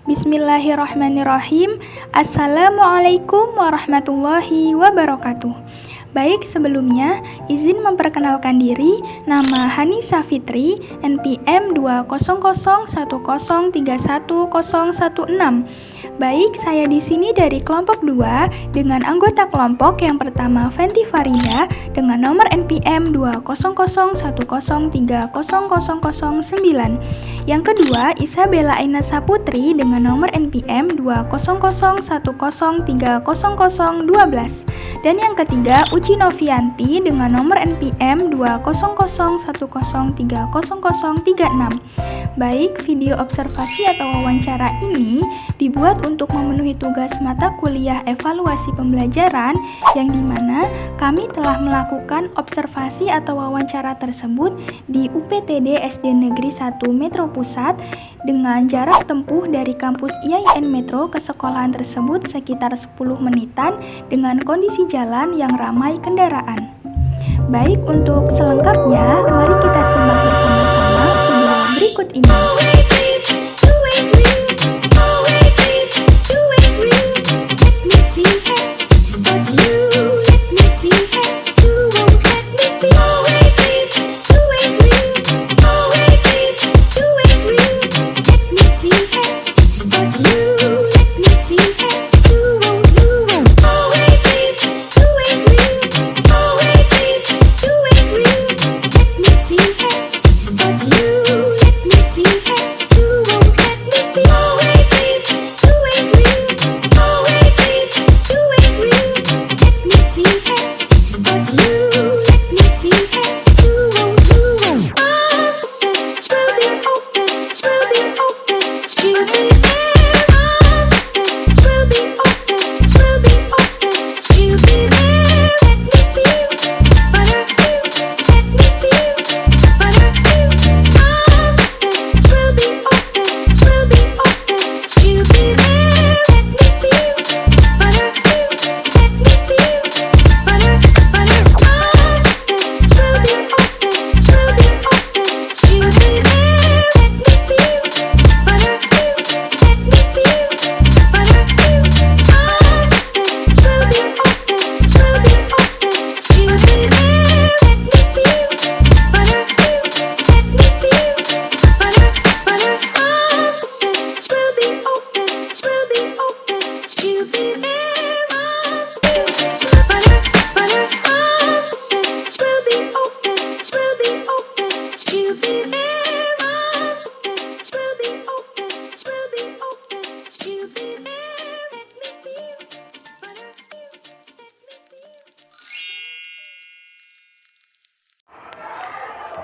Bismillahirrahmanirrahim. Assalamualaikum warahmatullahi wabarakatuh. Baik, sebelumnya izin memperkenalkan diri. Nama Hanisa Fitri, NPM 2001031011016. Baik, saya di sini dari kelompok 2 dengan anggota kelompok yang pertama Fenty Farida dengan nomor NPM 200103009. Yang kedua Isabella Ainasa Putri dengan nomor NPM 200103012. Dan yang ketiga Uci Novianti dengan nomor NPM 200103036. Baik, video observasi atau wawancara ini dibuat untuk memenuhi tugas mata kuliah evaluasi pembelajaran yang dimana kami telah melakukan observasi atau wawancara tersebut di UPTD SD Negeri 1 Metro Pusat dengan jarak tempuh dari kampus IAIN Metro ke sekolahan tersebut sekitar 10 menitan dengan kondisi jalan yang ramai kendaraan. Baik, untuk selengkapnya mari kita simak bersama-sama video berikut ini.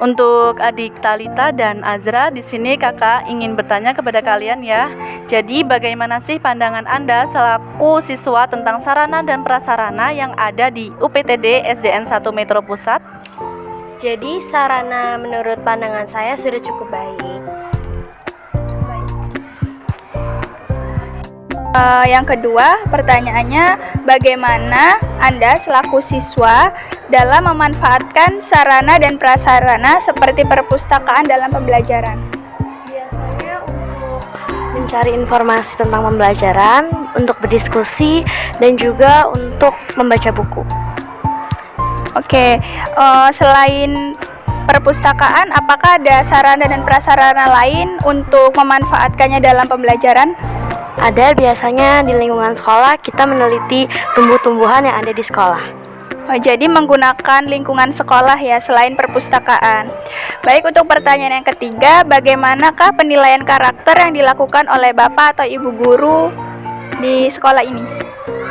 Untuk adik Talita dan Azra, di sini kakak ingin bertanya kepada kalian ya. Jadi bagaimana sih pandangan Anda selaku siswa tentang sarana dan prasarana yang ada di UPTD SDN 1 Metro Pusat? Jadi sarana menurut pandangan saya sudah cukup baik. Yang kedua, pertanyaannya, bagaimana Anda selaku siswa dalam memanfaatkan sarana dan prasarana seperti perpustakaan dalam pembelajaran? Biasanya untuk mencari informasi tentang pembelajaran, untuk berdiskusi, dan juga untuk membaca buku. Oke, selain perpustakaan, apakah ada sarana dan prasarana lain untuk memanfaatkannya dalam pembelajaran? Ada, biasanya di lingkungan sekolah kita meneliti tumbuh-tumbuhan yang ada di sekolah. Jadi menggunakan lingkungan sekolah ya, selain perpustakaan. Baik, untuk pertanyaan yang ketiga, bagaimanakah penilaian karakter yang dilakukan oleh Bapak atau Ibu guru di sekolah ini?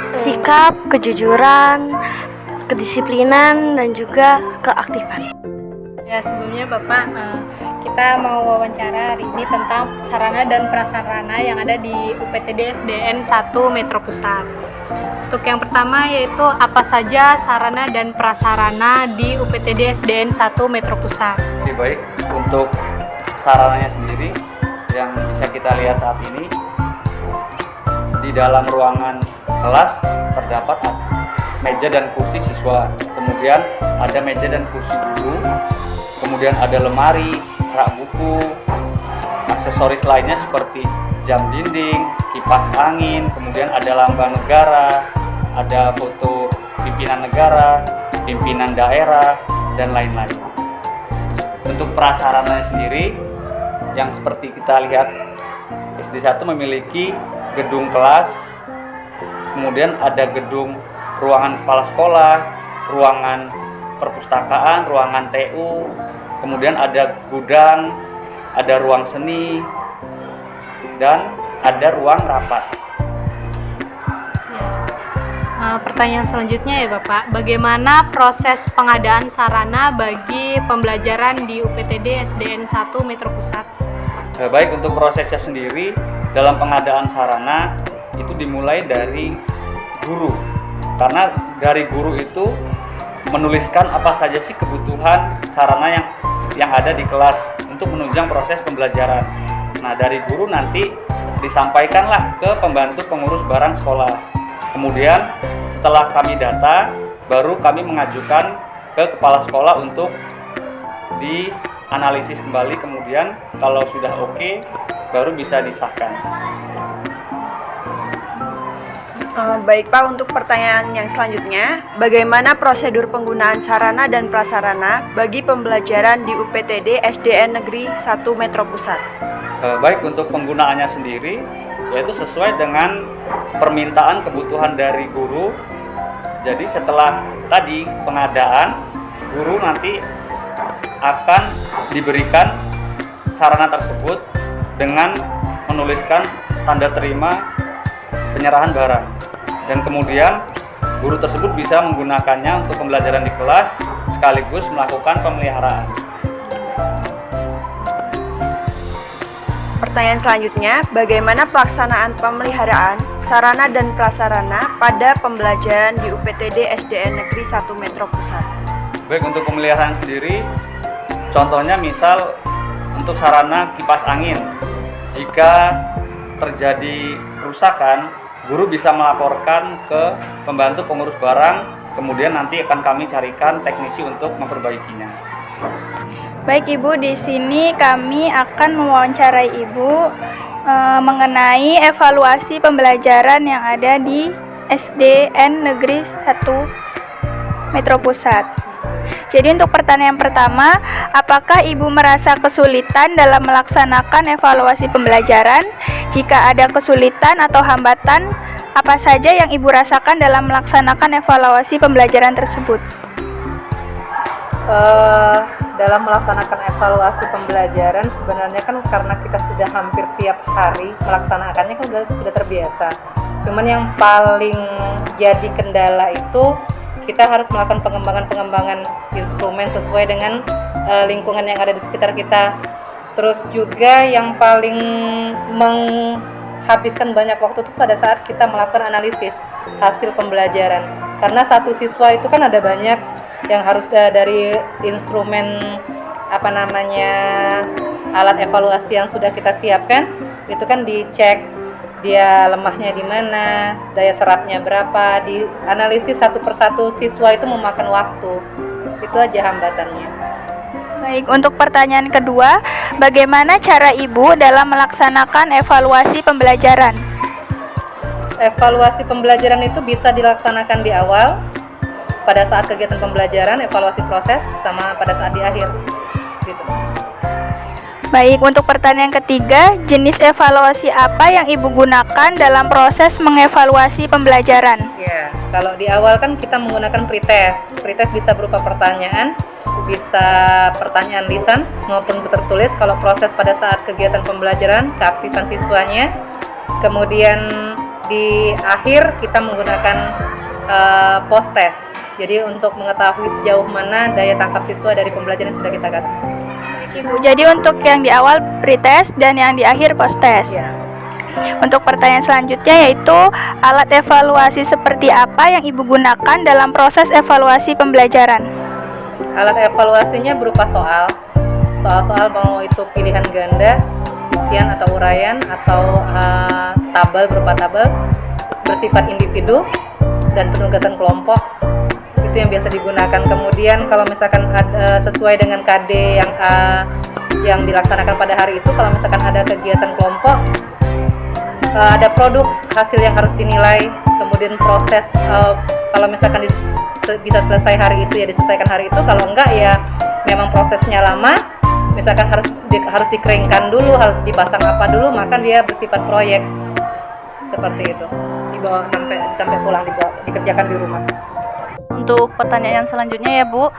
Sikap, kejujuran, kedisiplinan, dan juga keaktifan. Ya, sebelumnya Bapak, kita mau wawancara hari ini tentang sarana dan prasarana yang ada di UPTD SDN 1 Metro Pusat. Untuk yang pertama yaitu apa saja sarana dan prasarana di UPTD SDN 1 Metro Pusat. Oke, baik, untuk sarananya sendiri yang bisa kita lihat saat ini, di dalam ruangan kelas terdapat meja dan kursi siswa, kemudian ada meja dan kursi guru, kemudian ada lemari, rak buku, aksesoris lainnya seperti jam dinding, kipas angin, kemudian ada lambang negara, ada foto pimpinan negara, pimpinan daerah, dan lain-lain. Untuk prasarananya sendiri, yang seperti kita lihat, SD 1 memiliki gedung kelas, kemudian ada gedung ruangan kepala sekolah, ruangan perpustakaan, ruangan TU, kemudian ada gudang, ada ruang seni, dan ada ruang rapat. Pertanyaan selanjutnya ya Bapak, bagaimana proses pengadaan sarana bagi pembelajaran di UPTD SDN 1 Metro Pusat? Baik, untuk prosesnya sendiri dalam pengadaan sarana itu dimulai dari guru, karena dari guru itu menuliskan apa saja sih kebutuhan sarana yang ada di kelas untuk menunjang proses pembelajaran. Nah, dari guru nanti disampaikanlah ke pembantu pengurus barang sekolah. Kemudian setelah kami data, baru kami mengajukan ke kepala sekolah untuk dianalisis kembali. Kemudian kalau sudah oke, baru bisa disahkan. Baik Pak, untuk pertanyaan yang selanjutnya, bagaimana prosedur penggunaan sarana dan prasarana bagi pembelajaran di UPTD SDN Negeri 1 Metro Pusat? Baik, untuk penggunaannya sendiri, yaitu sesuai dengan permintaan kebutuhan dari guru. Jadi setelah tadi pengadaan, guru nanti akan diberikan sarana tersebut dengan menuliskan tanda terima penyerahan barang, dan kemudian guru tersebut bisa menggunakannya untuk pembelajaran di kelas sekaligus melakukan pemeliharaan. Pertanyaan selanjutnya, bagaimana pelaksanaan pemeliharaan sarana dan prasarana pada pembelajaran di UPTD SDN Negeri 1 Metro Pusat? Baik, untuk pemeliharaan sendiri, contohnya misal untuk sarana kipas angin, jika terjadi kerusakan, guru bisa melaporkan ke pembantu pengurus barang, kemudian nanti akan kami carikan teknisi untuk memperbaikinya. Baik Ibu, di sini kami akan mewawancarai Ibu mengenai evaluasi pembelajaran yang ada di SDN Negeri 1 Metro Pusat. Jadi untuk pertanyaan pertama, apakah Ibu merasa kesulitan dalam melaksanakan evaluasi pembelajaran? Jika ada kesulitan atau hambatan, apa saja yang Ibu rasakan dalam melaksanakan evaluasi pembelajaran tersebut? Dalam melaksanakan evaluasi pembelajaran, sebenarnya kan karena kita sudah hampir tiap hari melaksanakannya kan sudah terbiasa. Cuman yang paling jadi kendala itu kita harus melakukan pengembangan instrumen sesuai dengan lingkungan yang ada di sekitar kita. Terus juga yang paling menghabiskan banyak waktu itu pada saat kita melakukan analisis hasil pembelajaran. Karena satu siswa itu kan ada banyak yang harus dari instrumen alat evaluasi yang sudah kita siapkan, itu kan dicek dia lemahnya di mana, daya serapnya berapa, dianalisis satu persatu siswa itu memakan waktu. Itu aja hambatannya. Baik, untuk pertanyaan kedua, bagaimana cara Ibu dalam melaksanakan evaluasi pembelajaran? Evaluasi pembelajaran itu bisa dilaksanakan di awal, pada saat kegiatan pembelajaran, evaluasi proses, sama pada saat di akhir. Gitu. Baik, untuk pertanyaan ketiga, jenis evaluasi apa yang Ibu gunakan dalam proses mengevaluasi pembelajaran? Ya, kalau di awal kan kita menggunakan pretest. Pretest bisa berupa pertanyaan, bisa pertanyaan lisan maupun tertulis. Kalau proses pada saat kegiatan pembelajaran, keaktifan siswanya. Kemudian di akhir kita menggunakan post test. Jadi untuk mengetahui sejauh mana daya tangkap siswa dari pembelajaran yang sudah kita kasih. Ibu, jadi untuk yang di awal pretest dan yang di akhir post test. Ya. Untuk pertanyaan selanjutnya yaitu alat evaluasi seperti apa yang Ibu gunakan dalam proses evaluasi pembelajaran? Alat evaluasinya berupa soal-soal mau itu pilihan ganda, isian atau uraian, atau tabel berupa tabel bersifat individu dan penugasan kelompok. Itu yang biasa digunakan. Kemudian kalau misalkan sesuai dengan KD yang yang dilaksanakan pada hari itu. Kalau misalkan ada kegiatan kelompok, ada produk hasil yang harus dinilai, kemudian proses kalau misalkan bisa selesai hari itu ya diselesaikan hari itu, kalau enggak ya memang prosesnya lama, misalkan harus dikeringkan dulu, harus dipasang apa dulu, maka dia bersifat proyek seperti itu, dibawa sampai pulang, dikerjakan di rumah. Untuk pertanyaan selanjutnya ya Bu,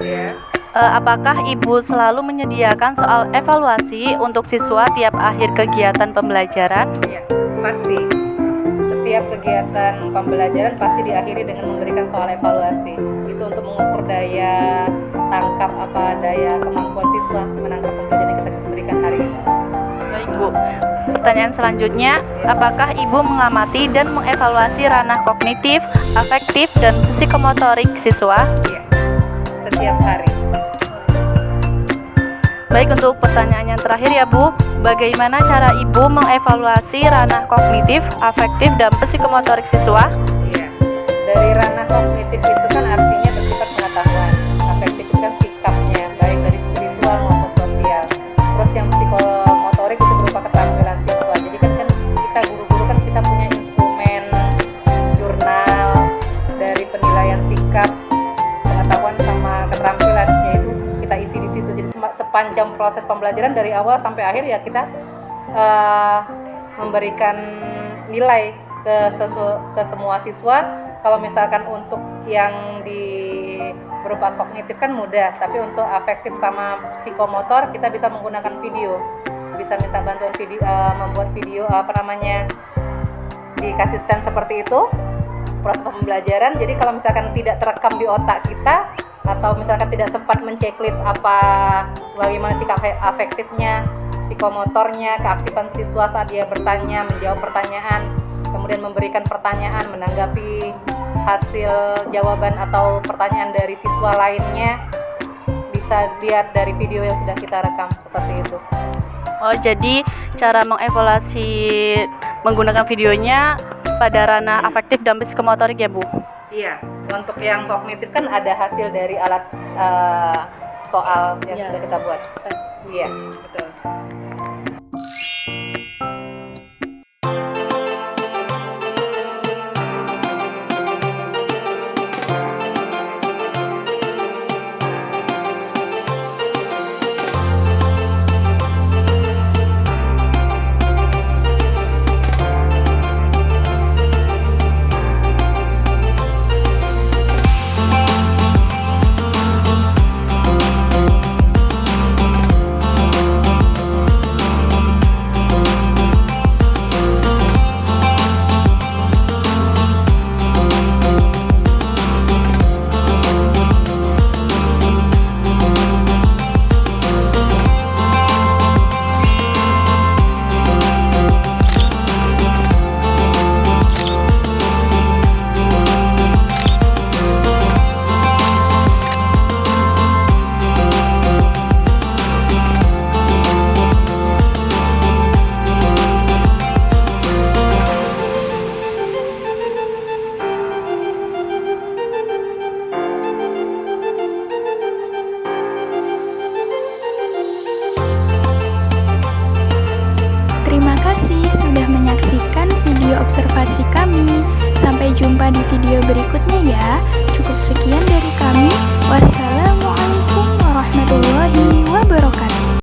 apakah Ibu selalu menyediakan soal evaluasi untuk siswa tiap akhir kegiatan pembelajaran? Ya, pasti. Setiap kegiatan pembelajaran pasti diakhiri dengan memberikan soal evaluasi. Itu untuk mengukur daya tangkap daya kemampuan siswa menangkap pembelajaran yang kita berikan hari ini. Baik Bu, pertanyaan selanjutnya, apakah Ibu mengamati dan mengevaluasi ranah kognitif, afektif, dan psikomotorik siswa? Iya, setiap hari. Baik, untuk pertanyaan yang terakhir ya Bu, bagaimana cara Ibu mengevaluasi ranah kognitif, afektif, dan psikomotorik siswa? Iya. Dari ranah kognitif itu kan artinya bersifat pengetahuan. Afektif itu kan sikapnya, baik dari spiritual maupun sosial. Terus yang psikomotorik itu berupa keterampilan siswa. Jadi kan kita guru-guru kan kita punya instrumen jurnal dari penilaian sikap, pengetahuan sama keterampilan, yaitu kita isi di situ. Jadi sepanjang proses pembelajaran dari awal sampai akhir ya kita memberikan nilai ke semua siswa. Kalau misalkan untuk yang berupa kognitif kan mudah, tapi untuk afektif sama psikomotor kita bisa menggunakan video, bisa minta bantuan video, membuat video dikasih stand seperti itu proses pembelajaran. Jadi kalau misalkan tidak terekam di otak kita, atau misalkan tidak sempat menceklis bagaimana sikap afektifnya, psikomotornya, keaktifan siswa saat dia bertanya, menjawab pertanyaan, kemudian memberikan pertanyaan, menanggapi hasil jawaban atau pertanyaan dari siswa lainnya, bisa lihat dari video yang sudah kita rekam seperti itu. Oh, jadi cara mengevaluasi menggunakan videonya pada ranah afektif dan psikomotorik ya Bu? Iya, untuk yang kognitif kan ada hasil dari alat soal yang sudah kita buat. Iya, betul. Terima kasih sudah menyaksikan video observasi kami. Sampai jumpa di video berikutnya ya. Cukup sekian dari kami. Wassalamualaikum warahmatullahi wabarakatuh.